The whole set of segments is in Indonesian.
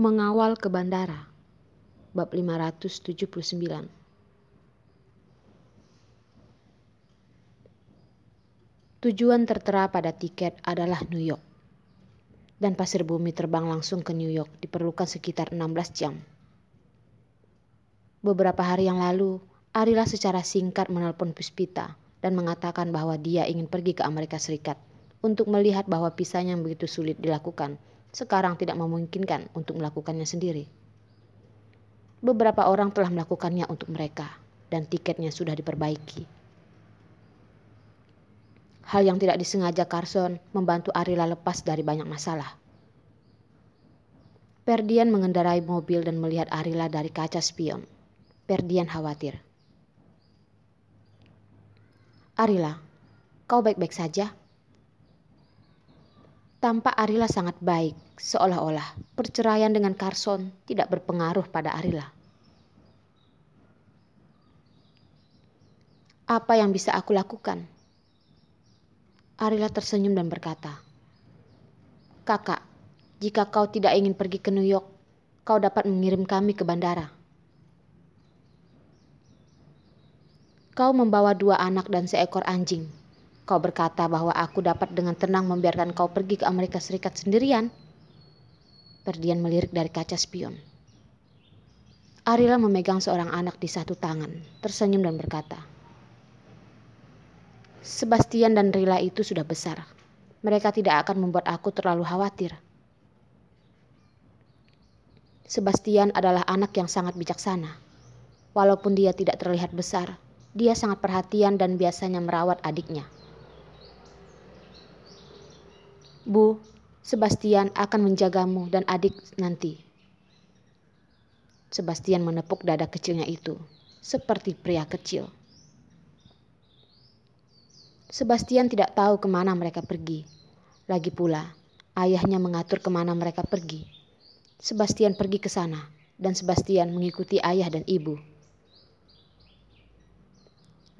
Mengawal ke bandara, bab 579. Tujuan tertera pada tiket adalah New York. Dan pasir bumi terbang langsung ke New York diperlukan sekitar 16 jam. Beberapa hari yang lalu, Arila secara singkat menelpon Puspita dan mengatakan bahwa dia ingin pergi ke Amerika Serikat untuk melihat bahwa pisahnya yang begitu sulit dilakukan sekarang tidak memungkinkan untuk melakukannya sendiri. Beberapa orang telah melakukannya untuk mereka dan tiketnya sudah diperbaiki. Hal yang tidak disengaja Carson membantu Arila lepas dari banyak masalah. Ferdian mengendarai mobil dan melihat Arila dari kaca spion. Ferdian khawatir. "Arila, kau baik-baik saja?" Tampak Arila sangat baik, seolah-olah perceraian dengan Carson tidak berpengaruh pada Arila. "Apa yang bisa aku lakukan?" Arila tersenyum dan berkata, "Kakak, jika kau tidak ingin pergi ke New York, kau dapat mengirim kami ke bandara. Kau membawa 2 anak dan seekor anjing. Kau berkata bahwa aku dapat dengan tenang membiarkan kau pergi ke Amerika Serikat sendirian." Ferdian melirik dari kaca spion. Arila memegang seorang anak di satu tangan, tersenyum dan berkata, "Sebastian dan Rila itu sudah besar. Mereka tidak akan membuat aku terlalu khawatir. Sebastian adalah anak yang sangat bijaksana. Walaupun dia tidak terlihat besar, dia sangat perhatian dan biasanya merawat adiknya. Bu, Sebastian akan menjagamu dan adik nanti." Sebastian menepuk dada kecilnya itu, seperti pria kecil. Sebastian tidak tahu kemana mereka pergi. Lagi pula, ayahnya mengatur kemana mereka pergi. Sebastian pergi ke sana, dan Sebastian mengikuti ayah dan ibu.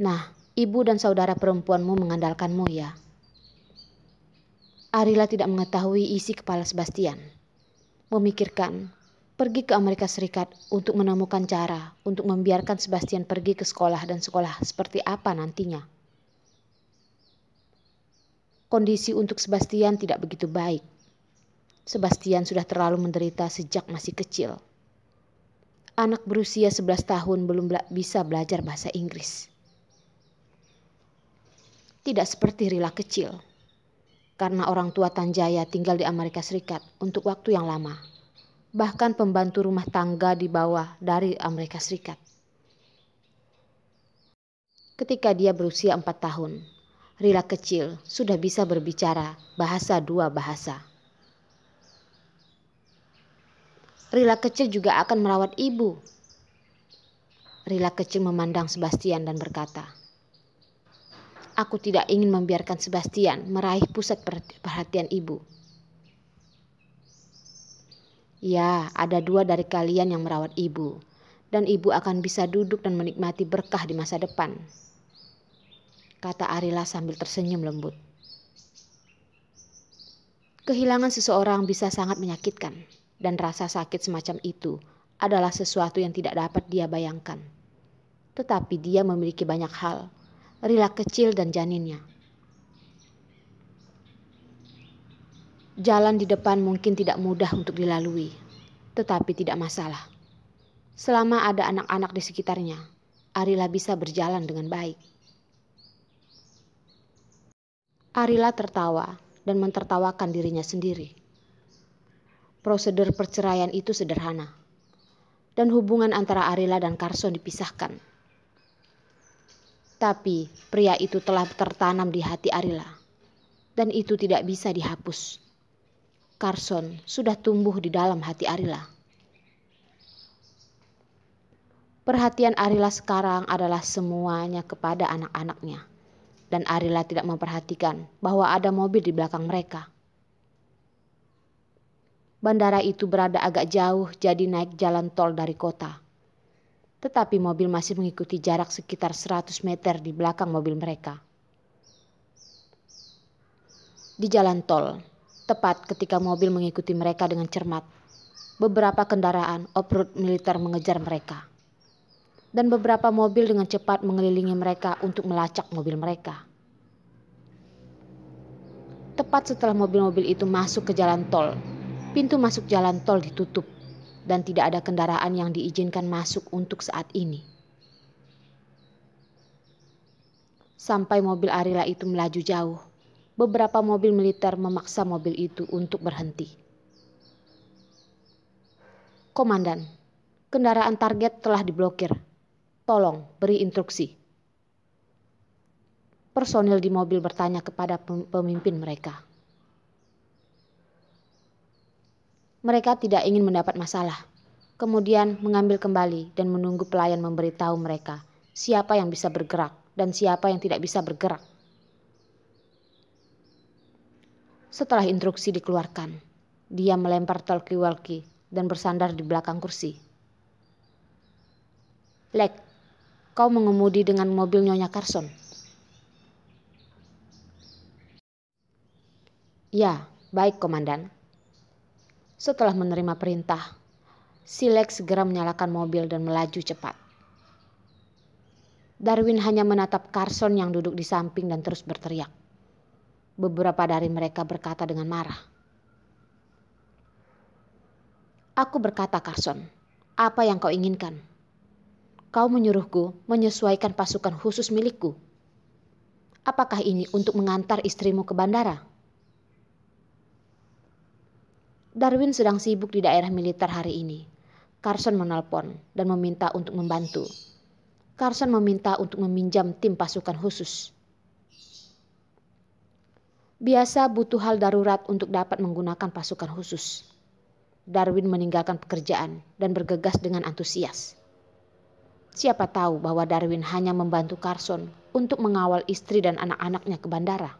"Nah, ibu dan saudara perempuanmu mengandalkanmu ya." Arila tidak mengetahui isi kepala Sebastian. Memikirkan pergi ke Amerika Serikat untuk menemukan cara untuk membiarkan Sebastian pergi ke sekolah dan sekolah seperti apa nantinya. Kondisi untuk Sebastian tidak begitu baik. Sebastian sudah terlalu menderita sejak masih kecil. Anak berusia 11 tahun belum bisa belajar bahasa Inggris. Tidak seperti Rila kecil, karena orang tua Tanjaya tinggal di Amerika Serikat untuk waktu yang lama. Bahkan pembantu rumah tangga dibawa dari Amerika Serikat. Ketika dia berusia 4 tahun, Rila kecil sudah bisa berbicara 2 bahasa. Rila kecil juga akan merawat ibu. Rila kecil memandang Sebastian dan berkata, "Aku tidak ingin membiarkan Sebastian meraih pusat perhatian ibu." "Ya, ada 2 dari kalian yang merawat ibu, dan ibu akan bisa duduk dan menikmati berkah di masa depan," kata Arila sambil tersenyum lembut. Kehilangan seseorang bisa sangat menyakitkan, dan rasa sakit semacam itu adalah sesuatu yang tidak dapat dia bayangkan. Tetapi dia memiliki banyak hal, Rila kecil dan janinnya. Jalan di depan mungkin tidak mudah untuk dilalui, tetapi tidak masalah. Selama ada anak-anak di sekitarnya, Arila bisa berjalan dengan baik. Arila tertawa dan mentertawakan dirinya sendiri. Prosedur perceraian itu sederhana, dan hubungan antara Arila dan Carson dipisahkan. Tapi pria itu telah tertanam di hati Arila, dan itu tidak bisa dihapus. Carson sudah tumbuh di dalam hati Arila. Perhatian Arila sekarang adalah semuanya kepada anak-anaknya, dan Arila tidak memperhatikan bahwa ada mobil di belakang mereka. Bandara itu berada agak jauh, jadi naik jalan tol dari kota. Tetapi mobil masih mengikuti jarak sekitar 100 meter di belakang mobil mereka. Di jalan tol, tepat ketika mobil mengikuti mereka dengan cermat, Beberapa kendaraan off-road militer mengejar mereka. Dan beberapa mobil dengan cepat mengelilingi mereka untuk melacak mobil mereka. Tepat setelah mobil-mobil itu masuk ke jalan tol, pintu masuk jalan tol ditutup dan tidak ada kendaraan yang diizinkan masuk untuk saat ini. Sampai mobil Arila itu melaju jauh, beberapa mobil militer memaksa mobil itu untuk berhenti. Komandan, kendaraan target telah diblokir. Tolong beri instruksi. Personil di mobil bertanya kepada pemimpin mereka. Mereka tidak ingin mendapat masalah. Kemudian mengambil kembali dan menunggu pelayan memberitahu mereka siapa yang bisa bergerak dan siapa yang tidak bisa bergerak. Setelah instruksi dikeluarkan, dia melempar talkie-walkie dan bersandar di belakang kursi. Lek, kau mengemudi dengan mobil Nyonya Carson. Ya, baik komandan. Setelah menerima perintah, si Lex segera menyalakan mobil dan melaju cepat. Darwin hanya menatap Carson yang duduk di samping dan terus berteriak. Beberapa dari mereka berkata dengan marah. Aku berkata, Carson, apa yang kau inginkan? Kau menyuruhku menyesuaikan pasukan khusus milikku. Apakah ini untuk mengantar istrimu ke bandara? Darwin sedang sibuk di daerah militer hari ini. Carson menelpon dan meminta untuk membantu. Carson meminta untuk meminjam tim pasukan khusus. Biasa butuh hal darurat untuk dapat menggunakan pasukan khusus. Darwin meninggalkan pekerjaan dan bergegas dengan antusias. Siapa tahu bahwa Darwin hanya membantu Carson untuk mengawal istri dan anak-anaknya ke bandara.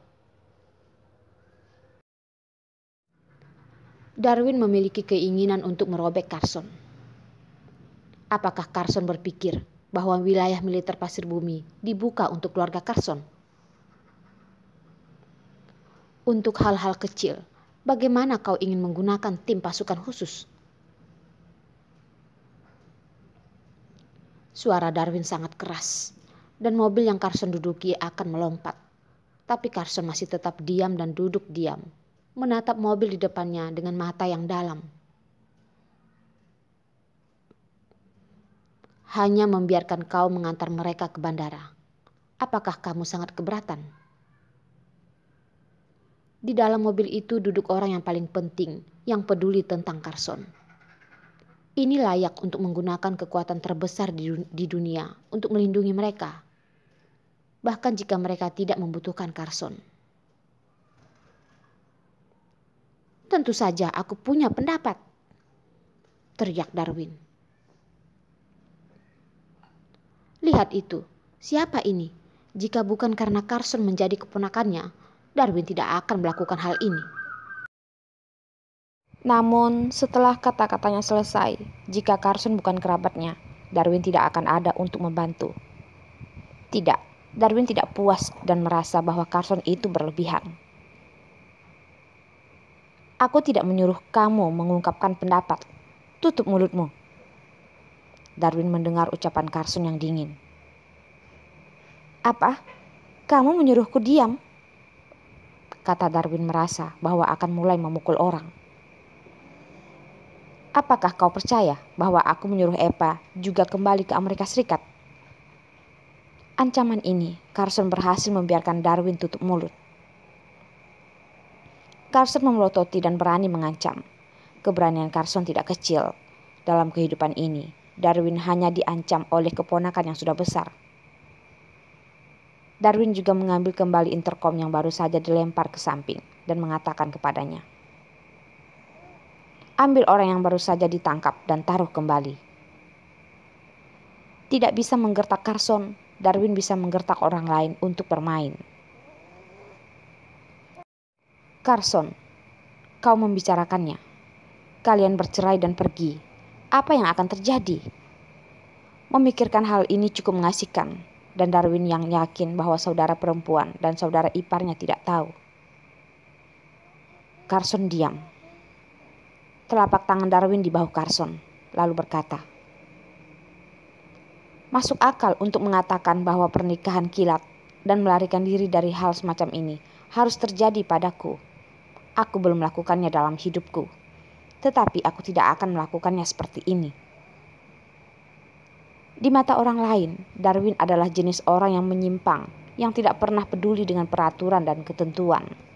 Darwin memiliki keinginan untuk merobek Carson. Apakah Carson berpikir bahwa wilayah militer Pasir Bumi dibuka untuk keluarga Carson? Untuk hal-hal kecil, bagaimana kau ingin menggunakan tim pasukan khusus? Suara Darwin sangat keras, dan mobil yang Carson duduki akan melompat. Tapi Carson masih tetap diam dan duduk diam, menatap mobil di depannya dengan mata yang dalam. Hanya membiarkan kau mengantar mereka ke bandara. Apakah kamu sangat keberatan? Di dalam mobil itu duduk orang yang paling penting, yang peduli tentang Carson. Ini layak untuk menggunakan kekuatan terbesar di dunia untuk melindungi mereka. Bahkan jika mereka tidak membutuhkan Carson. Tentu saja aku punya pendapat, teriak Darwin. Lihat itu, siapa ini? Jika bukan karena Carson menjadi keponakannya, Darwin tidak akan melakukan hal ini. Namun setelah kata-katanya selesai, jika Carson bukan kerabatnya, Darwin tidak akan ada untuk membantu. Tidak, Darwin tidak puas dan merasa bahwa Carson itu berlebihan. Aku tidak menyuruh kamu mengungkapkan pendapat. Tutup mulutmu. Darwin mendengar ucapan Carson yang dingin. Apa? Kamu menyuruhku diam? Kata Darwin merasa bahwa akan mulai memukul orang. Apakah kau percaya bahwa aku menyuruh Eva juga kembali ke Amerika Serikat? Ancaman ini, Carson berhasil membiarkan Darwin tutup mulut. Carson memelototi dan berani mengancam. Keberanian Carson tidak kecil. Dalam kehidupan ini, Darwin hanya diancam oleh keponakan yang sudah besar. Darwin juga mengambil kembali interkom yang baru saja dilempar ke samping dan mengatakan kepadanya, ambil orang yang baru saja ditangkap dan taruh kembali. Tidak bisa menggertak Carson, Darwin bisa menggertak orang lain untuk bermain. Carson, kau membicarakannya. Kalian bercerai dan pergi. Apa yang akan terjadi? Memikirkan hal ini cukup mengasihkan, dan Darwin yang yakin bahwa saudara perempuan dan saudara iparnya tidak tahu. Carson diam. telapak tangan Darwin di bahu Carson, lalu berkata, "Masuk akal untuk mengatakan bahwa pernikahan kilat dan melarikan diri dari hal semacam ini harus terjadi padaku. Aku belum melakukannya dalam hidupku, tetapi aku tidak akan melakukannya seperti ini." Di mata orang lain, Darwin adalah jenis orang yang menyimpang, yang tidak pernah peduli dengan peraturan dan ketentuan.